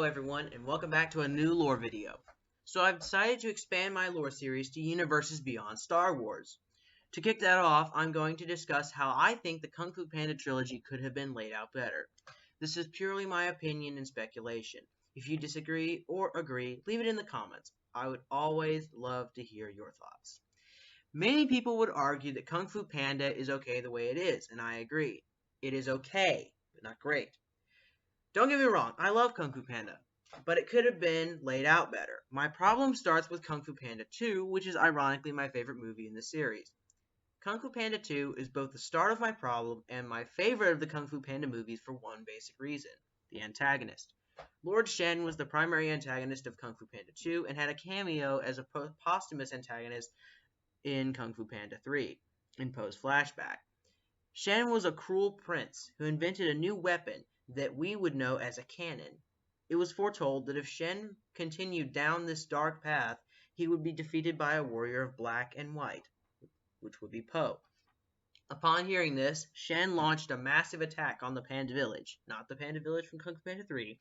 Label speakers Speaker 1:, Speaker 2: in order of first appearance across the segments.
Speaker 1: everyone, and welcome back to a new lore video. So I've decided to expand my lore series to universes beyond Star Wars. To kick that off, I'm going to discuss how I think the Kung Fu Panda trilogy could have been laid out better. This is purely my opinion and speculation. If you disagree or agree, leave it in the comments. I would always love to hear your thoughts. Many people would argue that Kung Fu Panda is okay the way it is, and I agree. It is okay, but not great. Don't get me wrong, I love Kung Fu Panda, but it could have been laid out better. My problem starts with Kung Fu Panda 2, which is ironically my favorite movie in the series. Kung Fu Panda 2 is both the start of my problem and my favorite of the Kung Fu Panda movies for one basic reason: the antagonist. Lord Shen was the primary antagonist of Kung Fu Panda 2 and had a cameo as a posthumous antagonist in Kung Fu Panda 3, in Poe's flashback. Shen was a cruel prince who invented a new weapon that we would know as a cannon. It was foretold that if Shen continued down this dark path, he would be defeated by a warrior of black and white, which would be Poe. Upon hearing this, Shen launched a massive attack on the Panda Village, not the Panda Village from Kung Fu Panda 3.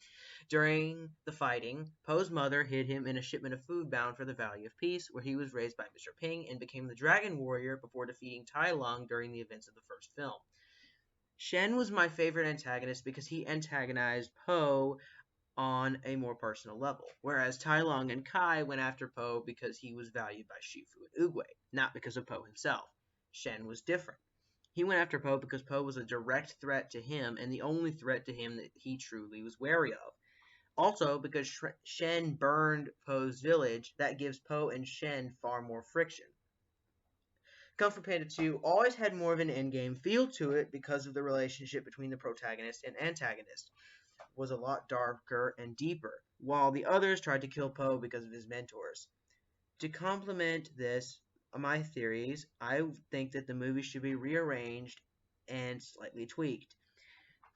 Speaker 1: During the fighting, Poe's mother hid him in a shipment of food bound for the Valley of Peace, where he was raised by Mr. Ping and became the Dragon Warrior before defeating Tai Lung during the events of the first film. Shen was my favorite antagonist because he antagonized Poe on a more personal level, whereas Tai Lung and Kai went after Poe because he was valued by Shifu and Oogway, not because of Poe himself. Shen was different. He went after Poe because Poe was a direct threat to him and the only threat to him that he truly was wary of. Also, because Shen burned Poe's village, that gives Poe and Shen far more friction. Kung Fu Panda 2 always had more of an endgame feel to it because of the relationship between the protagonist and antagonist was a lot darker and deeper, while the others tried to kill Poe because of his mentors. To complement this, my theories, I think that the movie should be rearranged and slightly tweaked.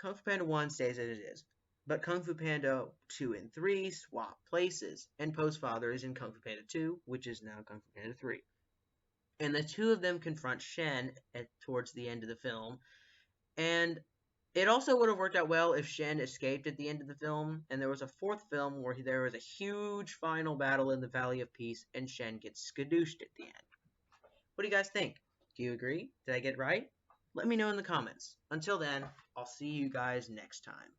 Speaker 1: Kung Fu Panda 1 stays as it is, but Kung Fu Panda 2 and 3 swap places, and Poe's father is in Kung Fu Panda 2, which is now Kung Fu Panda 3. And the two of them confront Shen towards the end of the film. And it also would have worked out well if Shen escaped at the end of the film, and there was a fourth film where there was a huge final battle in the Valley of Peace, and Shen gets skadooshed at the end. What do you guys think? Do you agree? Did I get it right? Let me know in the comments. Until then, I'll see you guys next time.